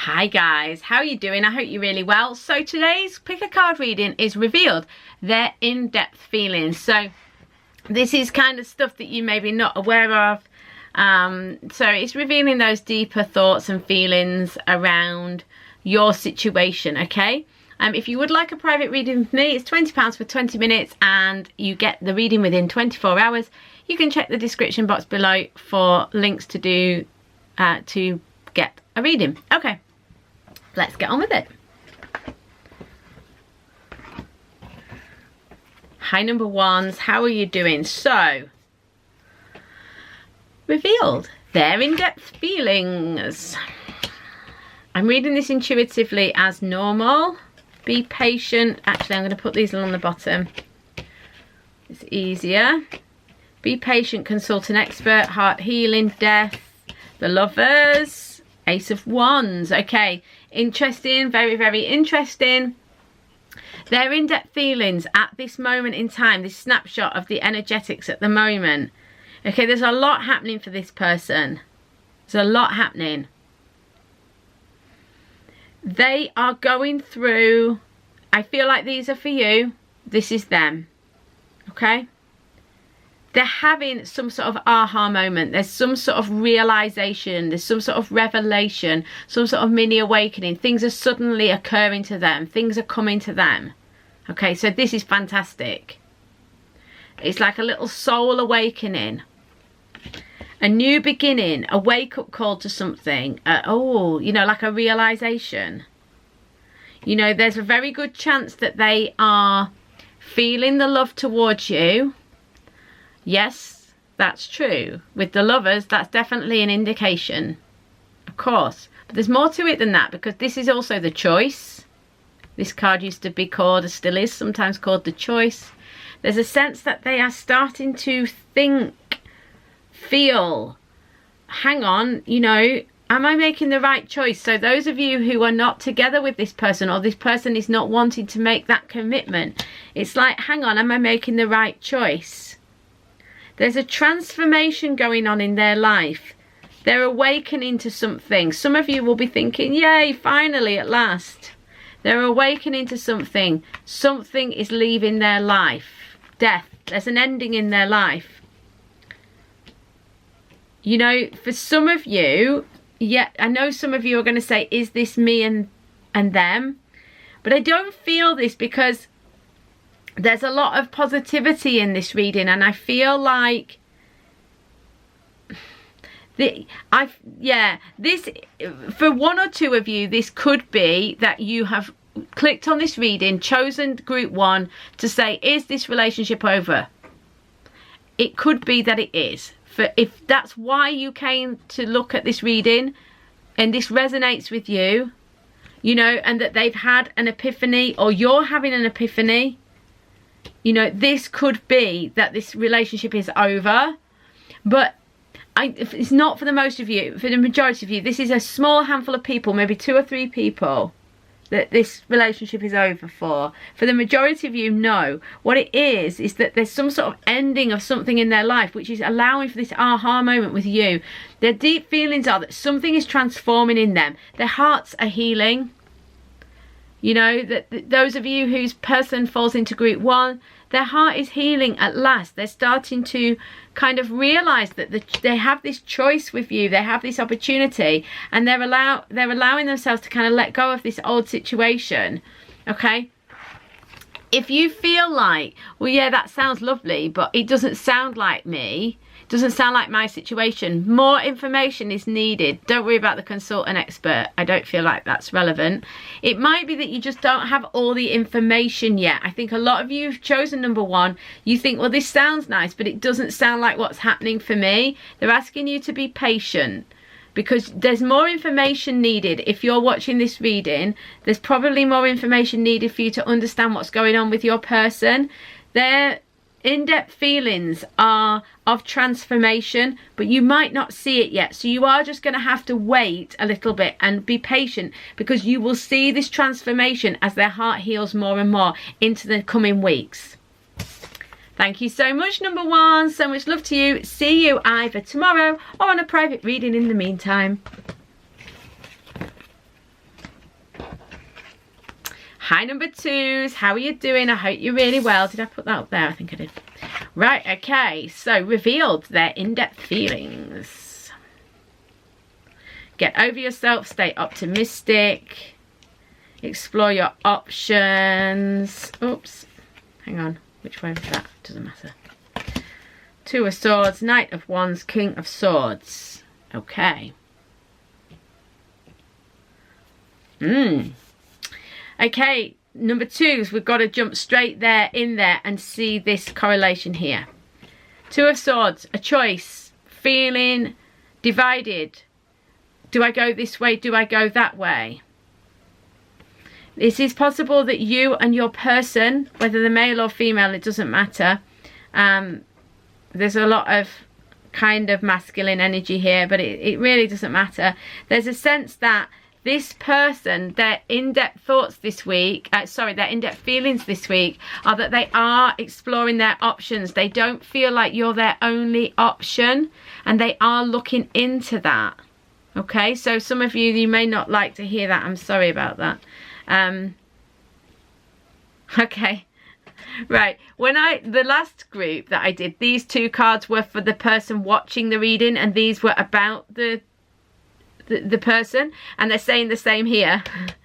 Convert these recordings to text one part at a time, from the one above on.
Hi guys, how are you doing? I hope you're really well. So today's pick a card reading is revealed their in-depth feelings. So this is kind of stuff that you may be not aware of. So it's revealing those deeper thoughts and feelings around your situation, okay? If you would like a private reading with me, it's £20 for 20 minutes and you get the reading within 24 hours. You can check the description box below for links to do to get a reading. Okay, let's get on with it. Hi number ones, how are you doing? So, revealed their in-depth feelings. I'm reading this intuitively as normal. Be patient. Actually, I'm going to put these along the bottom. It's easier. Be patient, consult an expert, heart healing, death, the lovers, Ace of Wands. Okay, interesting, very, very interesting. Their in-depth feelings at this moment in time, this snapshot of the energetics at the moment. Okay, there's a lot happening for this person. There's a lot happening. They are going through, I feel like these are for you, this is them, okay? They're having some sort of aha moment. There's some sort of realization. There's some sort of revelation, some sort of mini awakening. Things are suddenly occurring to them. Things are coming to them. Okay, so this is fantastic. It's like a little soul awakening. A new beginning, a wake-up call to something. You know, like a realization. You know, there's a very good chance that they are feeling the love towards you. Yes, that's true. With the lovers, that's definitely an indication, of course. But there's more to it than that, because this is also the choice. This card used to be called, or still is sometimes called, the choice. There's a sense that they are starting to think, feel, hang on, you know, am I making the right choice? So those of you who are not together with this person, or this person is not wanting to make that commitment, it's like, hang on, am I making the right choice? There's a transformation going on in their life. They're awakening to something. Some of you will be thinking, yay, finally, at last. They're awakening to something. Something is leaving their life. Death. There's an ending in their life. You know, for some of you, yeah, I know some of you are going to say, is this me and them? But I don't feel this, because there's a lot of positivity in this reading, and I feel like this, for one or two of you, this could be that you have clicked on this reading, chosen group one to say, is this relationship over? It could be that it is. If that's why you came to look at this reading and this resonates with you, you know, and that they've had an epiphany, or you're having an epiphany, you know, this could be that this relationship is over. But it's not for the most of you. For the majority of you, this is a small handful of people, maybe 2 or 3 people, that this relationship is over for. For the majority of you, no. What it is that there's some sort of ending of something in their life, which is allowing for this aha moment with you. Their deep feelings are that something is transforming in them. Their hearts are healing. You know, that those of you whose person falls into group one, their heart is healing at last. They're starting to kind of realize that they have this choice with you. They have this opportunity, and they're allowing themselves to kind of let go of this old situation. Okay. If you feel like, well, yeah, that sounds lovely, but it doesn't sound like me, doesn't sound like my situation, more information is needed. Don't worry about the consult an expert. I don't feel like that's relevant. It might be that you just don't have all the information yet. I think a lot of you have chosen number one. You think, well, this sounds nice, but it doesn't sound like what's happening for me. They're asking you to be patient, because there's more information needed. If you're watching this reading, there's probably more information needed for you to understand what's going on with your person. Their in-depth feelings are of transformation, but you might not see it yet. So you are just going to have to wait a little bit and be patient, because you will see this transformation as their heart heals more and more into the coming weeks. Thank you so much, number one. So much love to you. See you either tomorrow or on a private reading in the meantime. Hi, number 2s. How are you doing? I hope you're really well. Did I put that up there? I think I did. Right, okay. So, revealed their in-depth feelings. Get over yourself. Stay optimistic. Explore your options. Oops. Hang on. Which way was that? Doesn't matter. 2 of Swords. Knight of Wands. King of Swords. Okay. Okay, number 2s, we've got to jump straight in there and see this correlation here. 2 of Swords, a choice, feeling divided. Do I go this way? Do I go that way? This is possible that you and your person, whether they're male or female, it doesn't matter. There's a lot of kind of masculine energy here, but it really doesn't matter. There's a sense that this person, their in-depth thoughts this week, their in-depth feelings this week are that they are exploring their options. They don't feel like you're their only option, and they are looking into that. Okay, so some of you may not like to hear that. I'm sorry about that. Okay, right. The last group that I did, these 2 cards were for the person watching the reading, and these were about the person, and they're saying the same here.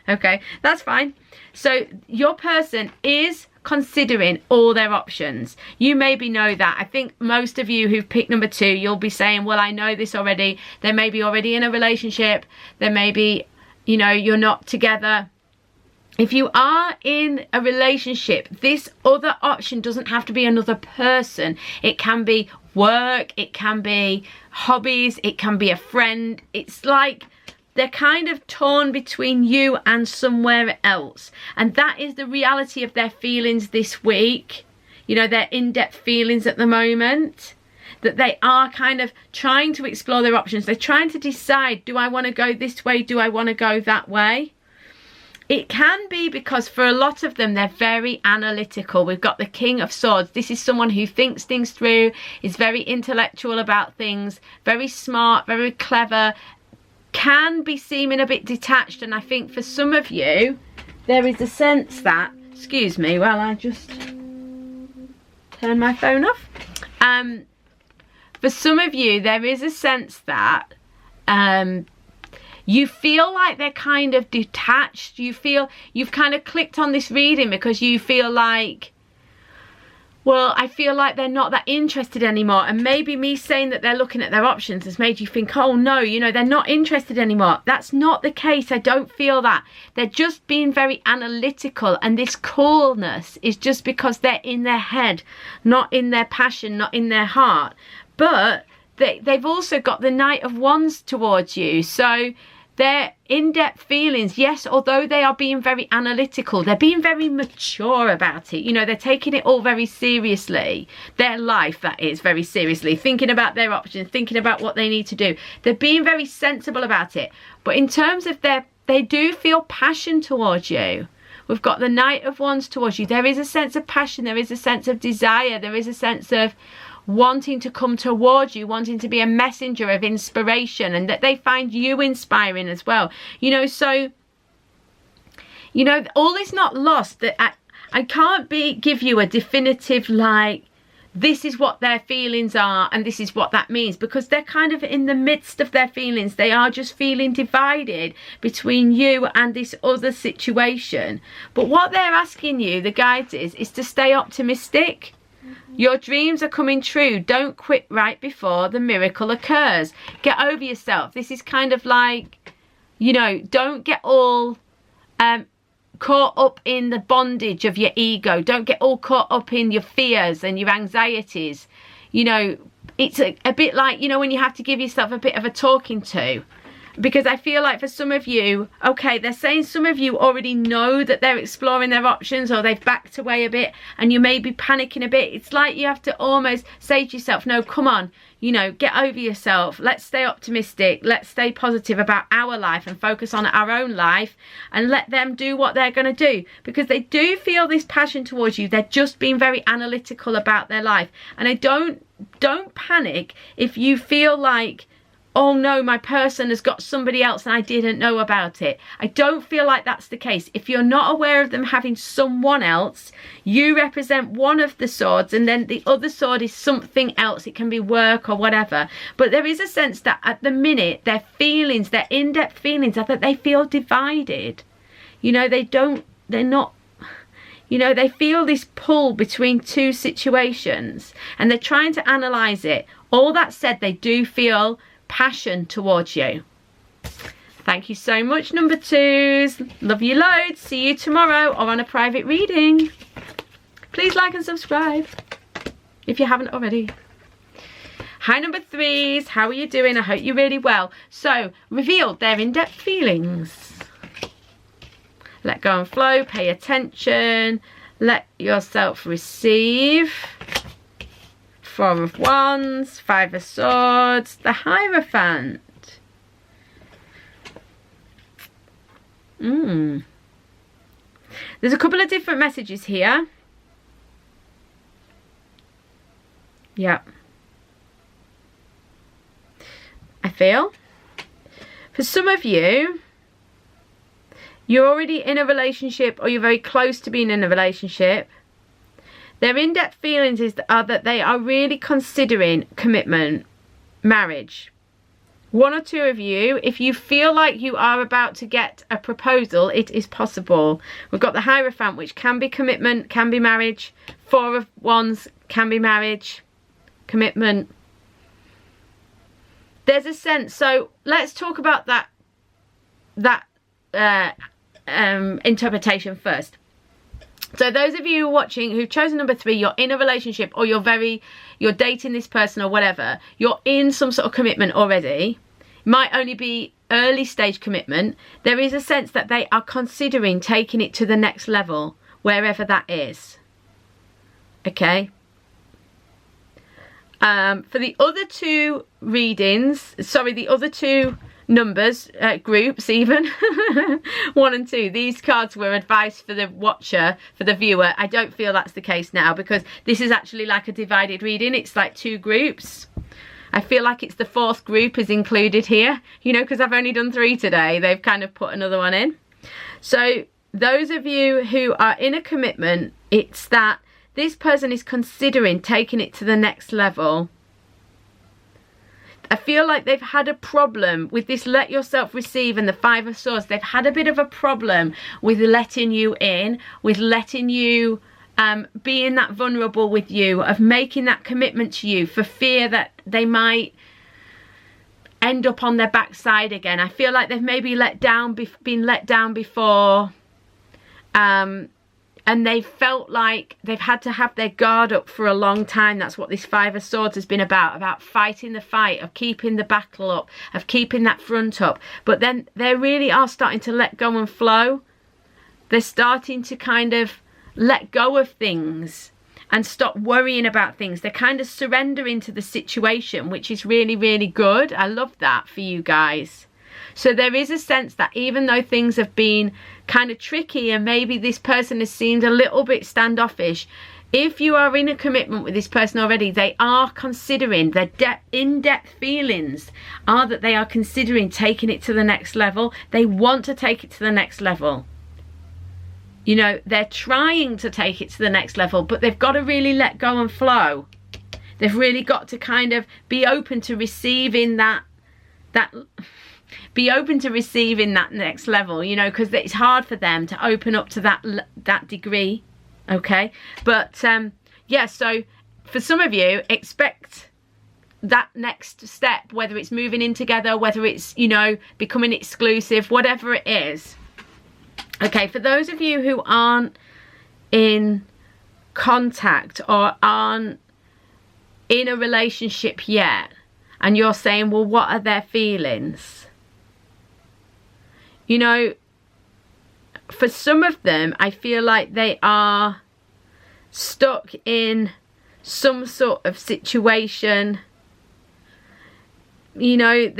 Okay, that's fine. So your person is considering all their options. You maybe know that. I think most of you who've picked number 2, you'll be saying, well, I know this already. They may be already in a relationship. They may be, you know, you're not together. If you are in a relationship, this other option doesn't have to be another person. It can be work, it can be hobbies, it can be a friend. It's like they're kind of torn between you and somewhere else. And that is the reality of their feelings this week. You know, their in-depth feelings at the moment. That they are kind of trying to explore their options. They're trying to decide, do I want to go this way? Do I want to go that way? It can be because for a lot of them, they're very analytical. We've got the King of Swords. This is someone who thinks things through, is very intellectual about things, very smart, very clever, can be seeming a bit detached. And I think for some of you, there is a sense that, excuse me, while I just turn my phone off. For some of you, there is a sense that you feel like they're kind of detached. You feel you've kind of clicked on this reading because you feel like, well, I feel like they're not that interested anymore. And maybe me saying that they're looking at their options has made you think, oh no, you know, they're not interested anymore. That's not the case. I don't feel that. They're just being very analytical, and this coolness is just because they're in their head, not in their passion, not in their heart. But they've also got the Knight of Wands towards you. So their in-depth feelings, yes, although they are being very analytical, they're being very mature about it. You know, they're taking it all very seriously. Their life, that is, very seriously. Thinking about their options, thinking about what they need to do. They're being very sensible about it. But in terms of they do feel passion towards you. We've got the Knight of Wands towards you. There is a sense of passion. There is a sense of desire. There is a sense of wanting to come towards you, wanting to be a messenger of inspiration, and that they find you inspiring as well. You know, so, you know, all is not lost. That I can't give you a definitive, like, this is what their feelings are and this is what that means, because they're kind of in the midst of their feelings. They are just feeling divided between you and this other situation. But what they're asking you, the guides, is to stay optimistic. Your dreams are coming true. Don't quit right before the miracle occurs. Get over yourself. This is kind of like, you know, don't get all caught up in the bondage of your ego. Don't get all caught up in your fears and your anxieties. You know, it's a bit like, you know, when you have to give yourself a bit of a talking to. Because I feel like for some of you, okay, they're saying some of you already know that they're exploring their options, or they've backed away a bit and you may be panicking a bit. It's like you have to almost say to yourself, no, come on, you know, get over yourself. Let's stay optimistic. Let's stay positive about our life and focus on our own life, and let them do what they're going to do, because they do feel this passion towards you. They're just being very analytical about their life. And don't panic if you feel like, oh no, my person has got somebody else and I didn't know about it. I don't feel like that's the case. If you're not aware of them having someone else, you represent one of the swords, and then the other sword is something else. It can be work or whatever. But there is a sense that at the minute, their feelings, their in-depth feelings, are that they feel divided. You know, they're not, you know, they feel this pull between two situations and they're trying to analyze it. All that said, they do feel passion towards you. Thank you so much, number 2s. Love you loads. See you tomorrow or on a private reading. Please like and subscribe if you haven't already. Hi, number 3s. How are you doing? I hope you're really well. So, revealed their in-depth feelings. Let go and flow. Pay attention. Let yourself receive. 4 of Wands, 5 of Swords, the Hierophant. There's a couple of different messages here. Yep. I feel for some of you, you're already in a relationship or you're very close to being in a relationship. Their in-depth feelings are that they are really considering commitment, marriage. 1 or 2 of you, if you feel like you are about to get a proposal, it is possible. We've got the Hierophant, which can be commitment, can be marriage. 4 of Wands can be marriage, commitment. There's a sense, so let's talk about that interpretation first. So those of you watching who've chosen number 3, you're in a relationship or you're dating this person or whatever, you're in some sort of commitment already. It might only be early stage commitment. There is a sense that they are considering taking it to the next level, wherever that is. Okay. For the other 2 readings, sorry, the other 2 numbers, groups even, 1 and 2, these cards were advice for the watcher, for the viewer. I don't feel that's the case now because this is actually like a divided reading. It's like 2 groups. I feel like it's the 4th group is included here, you know, because I've only done 3 today. They've kind of put another one in. So those of you who are in a commitment, it's that this person is considering taking it to the next level. I feel like they've had a problem with this let yourself receive and the 5 of Swords. They've had a bit of a problem with letting you in, with letting you being that vulnerable with you, of making that commitment to you for fear that they might end up on their backside again. I feel like they've maybe been let down before. And they've felt like they've had to have their guard up for a long time. That's what this 5 of Swords has been about fighting the fight, of keeping the battle up, of keeping that front up. But then they really are starting to let go and flow. They're starting to kind of let go of things and stop worrying about things. They're kind of surrendering to the situation, which is really, really good. I love that for you guys. So there is a sense that even though things have been kind of tricky and maybe this person has seemed a little bit standoffish, if you are in a commitment with this person already, they are considering, their in-depth feelings are that they are considering taking it to the next level. They want to take it to the next level. You know, they're trying to take it to the next level, but they've got to really let go and flow. They've really got to kind of be open to receiving that next level, you know, because it's hard for them to open up to that degree. Okay, but yeah, so for some of you, expect that next step, whether it's moving in together, whether it's, you know, becoming exclusive, whatever it is. Okay, for those of you who aren't in contact or aren't in a relationship yet, and you're saying, well, what are their feelings? You know, for some of them, I feel like they are stuck in some sort of situation. You know,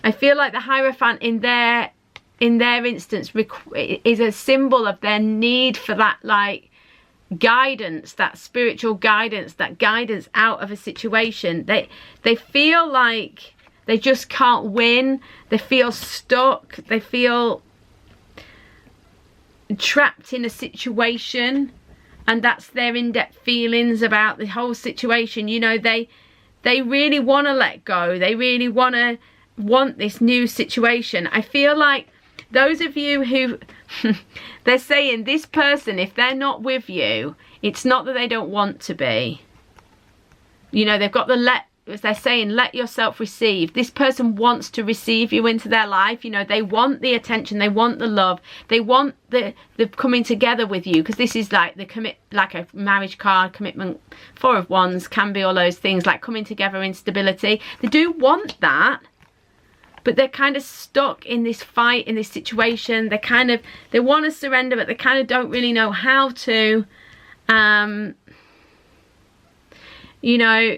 I feel like the Hierophant in their instance is a symbol of their need for that, like, guidance, that spiritual guidance, that guidance out of a situation. They feel like They just can't win. They feel stuck. They feel trapped in a situation, and that's their in-depth feelings about the whole situation. You know, they really want to let go. They really want this new situation. I feel like those of you who they're saying this person, if they're not with you, it's not that they don't want to be. You know, they've got the they're saying let yourself receive. This person wants to receive you into their life. You know, they want the attention, they want the love, they want the coming together with you, because this is like the like a marriage card, commitment, 4 of Wands, can be all those things, like coming together in stability. They do want that, but they're kind of stuck in this fight, in this situation. They want to surrender, but they kind of don't really know how to. You know,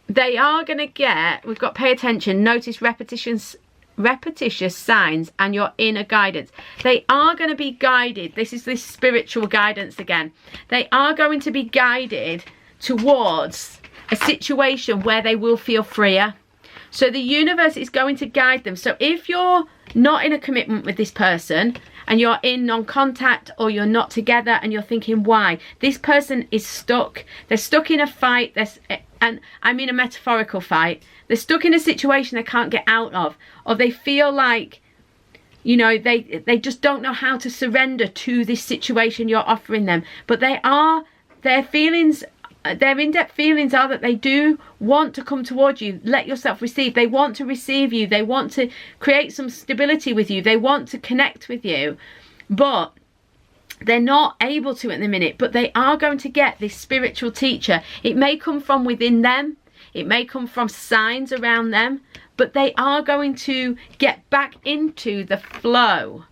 they are going to get, we've got pay attention, notice repetitious signs and your inner guidance. They are going to be guided. This is this spiritual guidance again. They are going to be guided towards a situation where they will feel freer. So the universe is going to guide them. So if you're not in a commitment with this person and you're in non-contact, or you're not together and you're thinking why, this person is stuck. They're stuck in a fight. And I mean a metaphorical fight. They're stuck in a situation they can't get out of, or they feel like, you know, they just don't know how to surrender to this situation you're offering them. But their feelings, their in-depth feelings are that they do want to come towards you. Let yourself receive. They want to receive you. They want to create some stability with you. They want to connect with you, but they're not able to at the minute. But they are going to get this spiritual teacher. It may come from within them. It may come from signs around them, but they are going to get back into the flow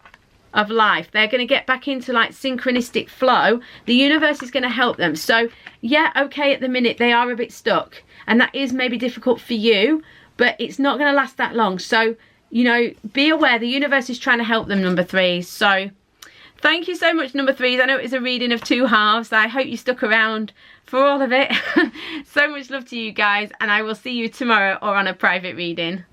of life. They're going to get back into like synchronistic flow. The universe is going to help them. So yeah, okay, at the minute they are a bit stuck, and that is maybe difficult for you, but it's not going to last that long. So, you know, be aware the universe is trying to help them, number 3. So thank you so much, number 3s. I know it was a reading of 2 halves. I hope you stuck around for all of it. So much love to you guys, and I will see you tomorrow or on a private reading.